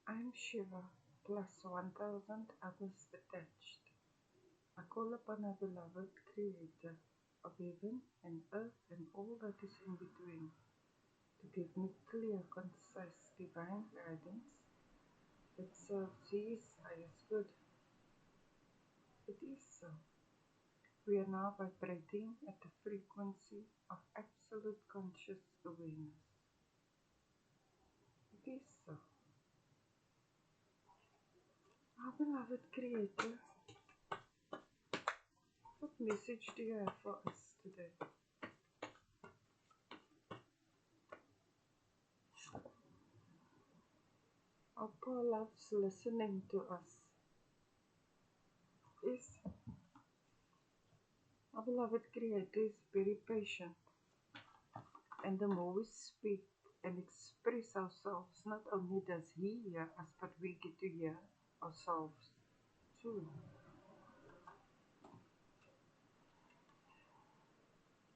I'm Shiva, plus 1,000 others attached. I call upon our beloved Creator of heaven and earth and all that is in between to give me clear, concise, divine guidance that serves His highest good. It is so. We are now vibrating at the frequency of absolute conscious awareness. It is so. Our beloved Creator, what message do you have for us today? Our poor loves listening to us. Yes, our beloved Creator is very patient, and the more we speak and express ourselves, not only does He hear us, but we get to hear ourselves too.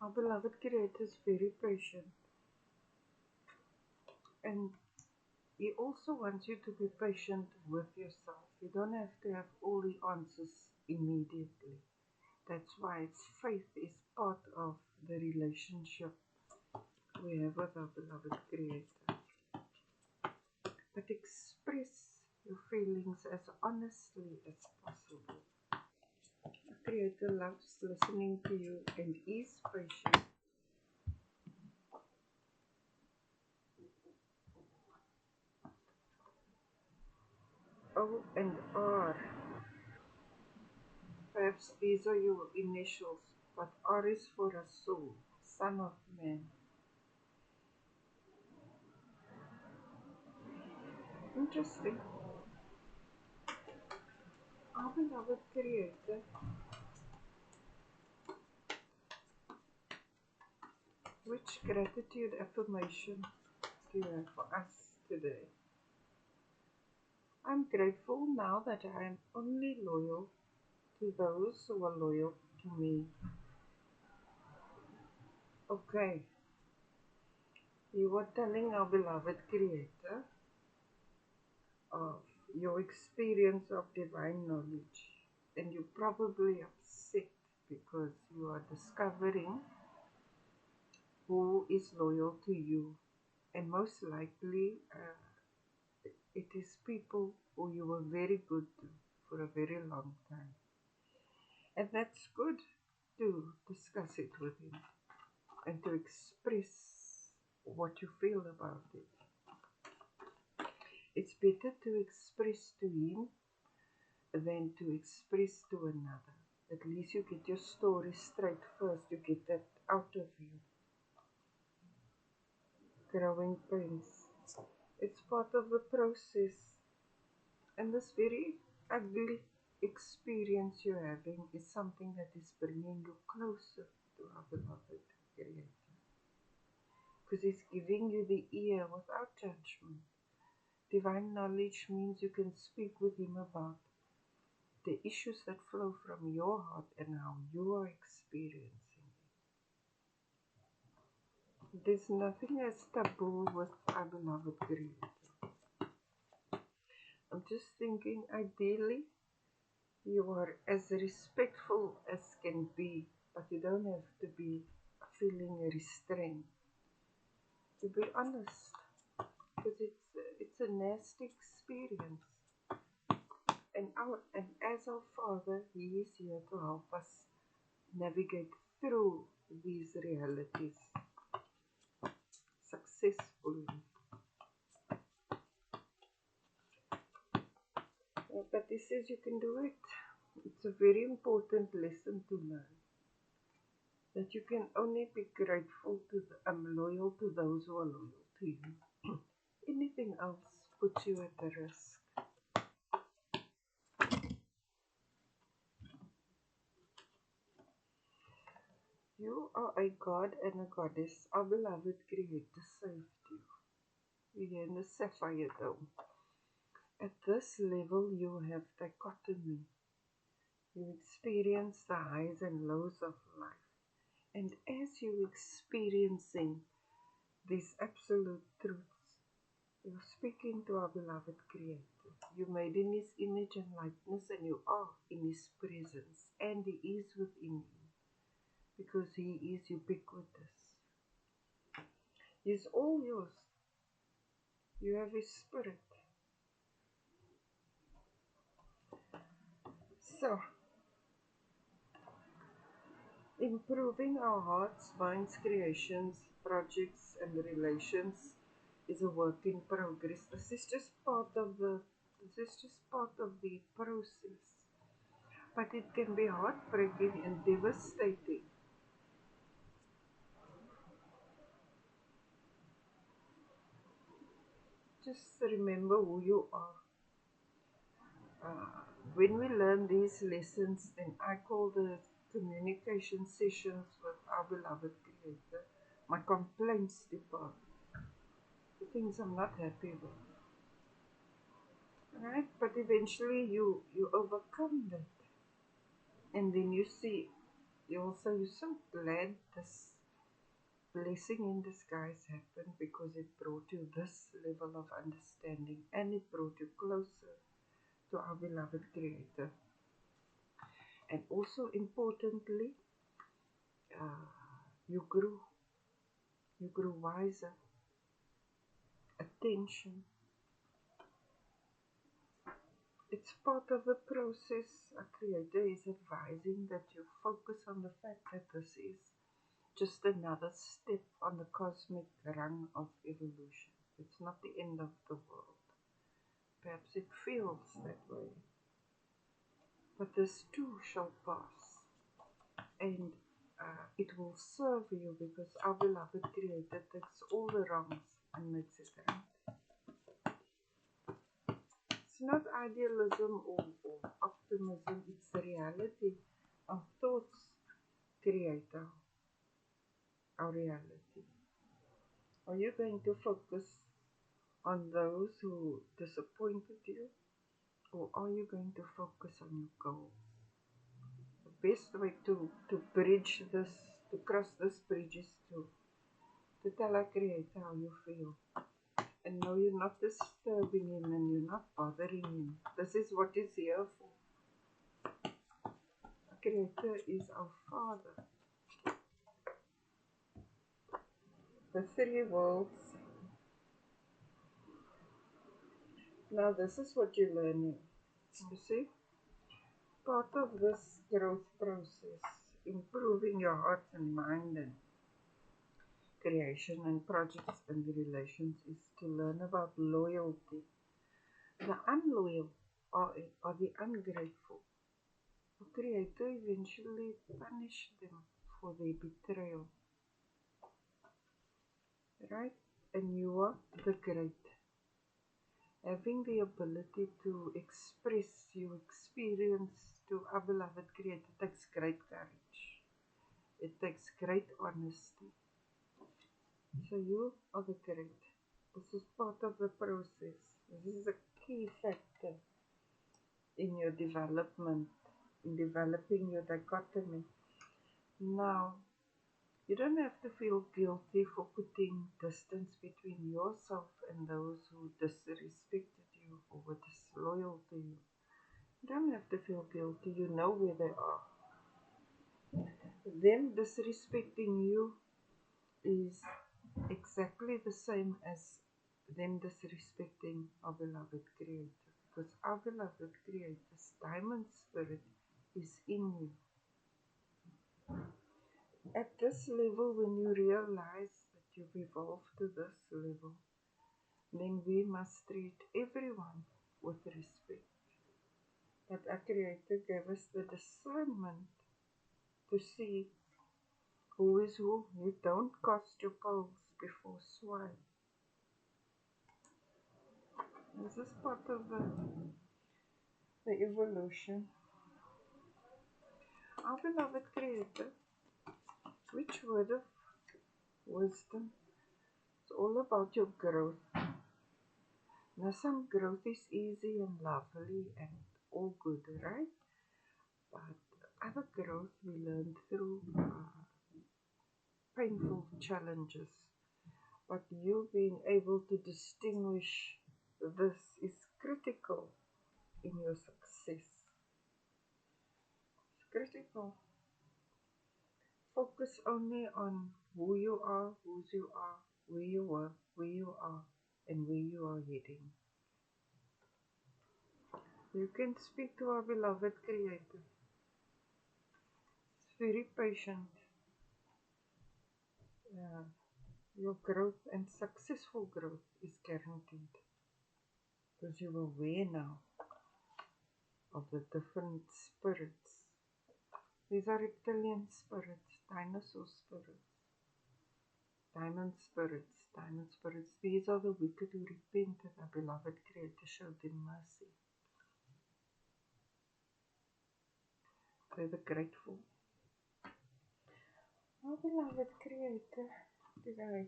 Our beloved Creator is very patient, and He also wants you to be patient with yourself. You don't have to have all the answers immediately. That's why faith is part of the relationship we have with our beloved Creator. But express your feelings as honestly as possible. The Creator loves listening to you and is patient. O and R. Perhaps these are your initials, but R is for a soul, Son of Man. Interesting. Our beloved Creator, which gratitude affirmation do you have for us today? I'm grateful now that I am only loyal to those who are loyal to me. Okay, you are telling our beloved Creator of your experience of divine knowledge, and you're probably upset because you are discovering who is loyal to you, and most likely it is people who you were very good to for a very long time. And that's good to discuss it with him and to express what you feel about it. It's better to express to him than to express to another. At least you get your story straight first, you get that out of you. Growing pains. It's part of the process. And this very ugly experience you're having is something that is bringing you closer to our beloved Creator. Because He's giving you the ear without judgment. Divine knowledge means you can speak with Him about the issues that flow from your heart and how you are experiencing it. There's nothing as taboo with our beloved Creator. I'm just thinking, ideally, you are as respectful as can be, but you don't have to be feeling restrained. To be honest, because it's a nasty experience. And as our Father, He is here to help us navigate through these realities successfully. But He says you can do it. It's a very important lesson to learn. That you can only be grateful to loyal to those who are loyal to you. Anything else puts you at a risk. You are a god and a goddess. Our beloved Creator saved you. You're in the Sapphire Dome. At this level, you have dichotomy. You experience the highs and lows of life. And as you're experiencing these absolute truths, you speaking to our beloved Creator. You made in His image and likeness, and you are in His presence, and He is within you because He is ubiquitous. He's all yours. You have His Spirit. So, improving our hearts, minds, creations, projects, and relations is a work in progress. This is just part of the process. But it can be heartbreaking and devastating. Just remember who you are. Uh, when we learn these lessons, then I call the communication sessions with our beloved Creator my complaints depart. The things I'm not happy with. Right? But eventually you overcome that. And then you see, you're so glad this blessing in disguise happened because it brought you this level of understanding and it brought you closer to our beloved Creator. And also importantly, you grew wiser. Attention. It's part of the process. A Creator is advising that you focus on the fact that this is just another step on the cosmic rung of evolution. It's not the end of the world. Perhaps it feels that way. But this too shall pass. And it will serve you because our beloved Creator takes all the wrongs and makes it right. It's not idealism or optimism, it's the reality. Our thoughts create our reality. Are you going to focus on those who disappointed you, or are you going to focus on your goals? The best way to bridge this, to cross this bridge is to tell our Creator how you feel. And no, you're not disturbing Him and you're not bothering Him. This is what He's here for. Our Creator is our Father. The three worlds. Now this is what you're learning. You see? Part of this growth process, improving your heart and mind and creation and projects and relations, is to learn about loyalty. The unloyal are the ungrateful. The Creator eventually punished them for their betrayal. Right? And you are the great. Having the ability to express your experience to our beloved Creator takes great courage. It takes great honesty. So you are the great. This is part of the process. This is a key factor in your development, in developing your dichotomy. Now, you don't have to feel guilty for putting distance between yourself and those who disrespected you or were disloyal to you. You don't have to feel guilty. You know where they are. Them disrespecting you is exactly the same as them disrespecting our beloved Creator. Because our beloved Creator's diamond spirit is in you. At this level, when you realize that you've evolved to this level, then we must treat everyone with respect. But our Creator gave us the discernment to see who is who. You don't cast your pearls before swine. This is part of the evolution. Our beloved Creator, which word of wisdom? It's all about your growth. Now, some growth is easy and lovely and all good, right? But other growth we learn through painful challenges. But you being able to distinguish this is critical in your success. It's critical. Focus only on who you are, whose you are, where you were, where you are, and where you are heading. You can speak to our beloved Creator. It's very patient. Yeah. Your growth and successful growth is guaranteed because you're aware now of the different spirits. These are reptilian spirits, dinosaur spirits, diamond spirits. These are the wicked who repented, our beloved Creator showed them mercy. They're the grateful. Our beloved Creator, did I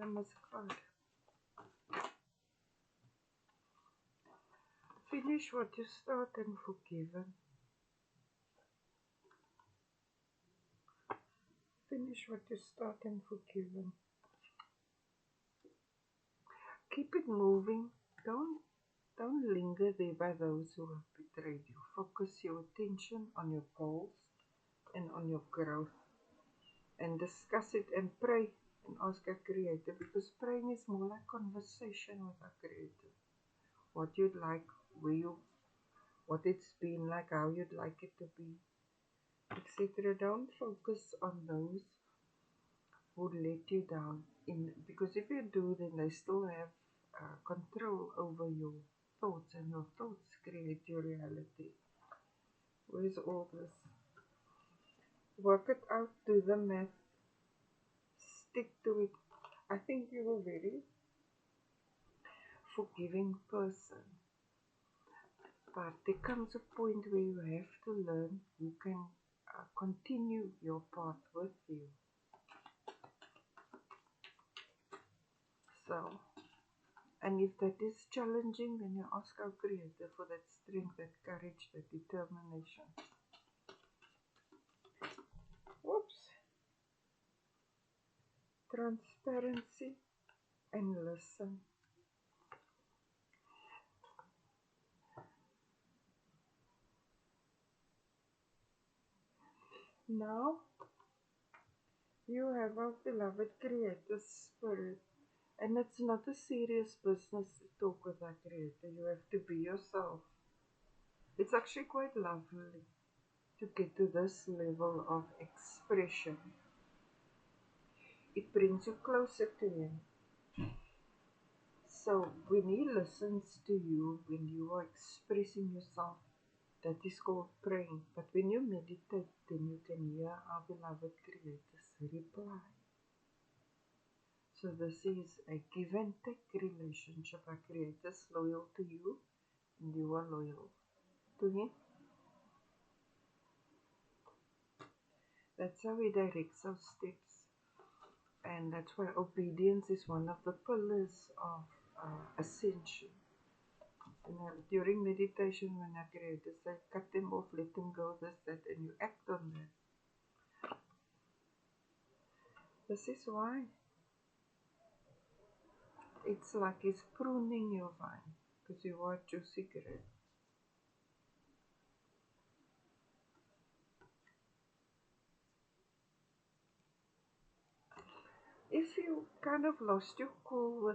misquote? Finish what you start and forgiven. Finish what you start and forgiven. Keep it moving. Don't linger there by those who have betrayed you. Focus your attention on your goals and on your growth. And discuss it and pray and ask our Creator, because praying is more like conversation with our Creator. What you'd like, what it's been like, how you'd like it to be, etc. Don't focus on those who let you down. Because if you do, then they still have control over your thoughts, and your thoughts create your reality. Where's all this? Work it out, do the math, stick to it. I think you're a very forgiving person, but there comes a point where you have to learn who can continue your path with you. So, and if that is challenging, then you ask our Creator for that strength, that courage, that determination. Whoops. Transparency and listen. Now you have our beloved Creator Spirit, and it's not a serious business to talk with our Creator. You have to be yourself. It's actually quite lovely to get to this level of expression. It brings you closer to Him. So when He listens to you, when you are expressing yourself, that is called praying. But when you meditate, then you can hear our beloved Creator's reply. So this is a give and take relationship. Our Creator is loyal to you, and you are loyal to Him. That's how He directs our steps. And that's why obedience is one of the pillars of ascension. And during meditation, when our Creator says, cut them off, let them go, this, that, and you act on that. This is why. It's like He's pruning your vine, because you are juicy grape. If you kind of lost your cool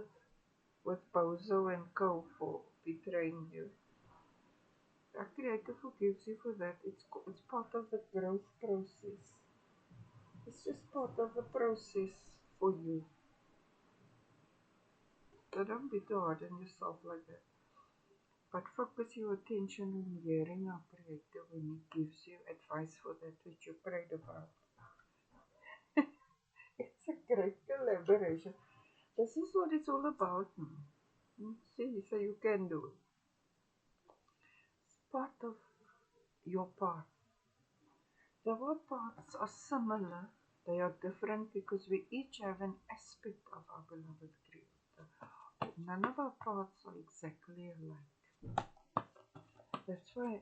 with Bozo and Co for betraying you, our Creator forgives you for that. It's part of the growth process. It's just part of the process for you. So don't be too hard on yourself like that. But focus your attention on hearing our Creator when He gives you advice for that which you prayed about. It's a great collaboration. This is what it's all about. See, so you can do it. It's part of your path. Our paths are similar, they are different because we each have an aspect of our beloved Creator. None of our paths are exactly alike. That's why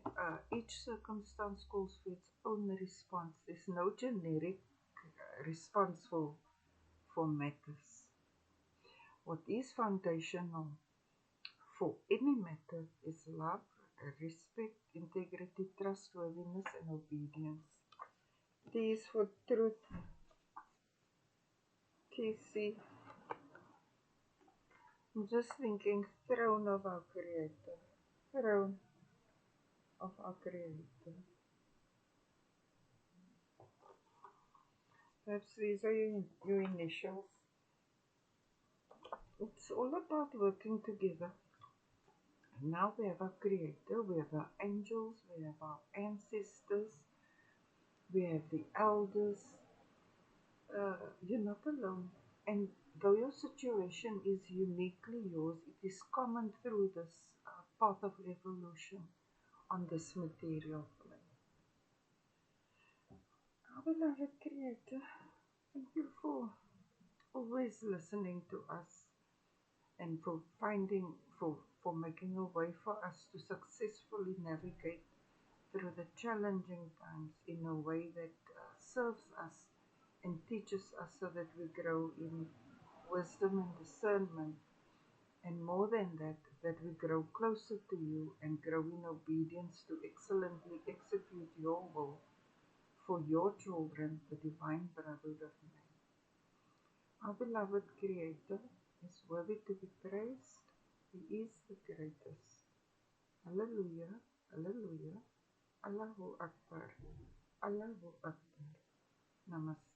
each circumstance calls for its own response. There's no generic response for matters. What is foundational for any matter is love, respect, integrity, trustworthiness, and obedience. T is for truth. TC. I'm just thinking throne of our Creator. Throne of our Creator. Perhaps these are your initials. It's all about working together. Now we have our Creator, we have our angels, we have our ancestors, we have the elders. You're not alone. And though your situation is uniquely yours, it is common through this path of evolution on this material plane. Our beloved Creator, thank you for always listening to us and for making a way for us to successfully navigate through the challenging times in a way that serves us and teaches us so that we grow in wisdom and discernment, and more than that, that we grow closer to you and grow in obedience to excellently execute your will for your children, the divine brotherhood of man. Our beloved Creator is worthy to be praised. He is the greatest. Hallelujah, Hallelujah, Allahu Akbar, Allahu Akbar. Namaste.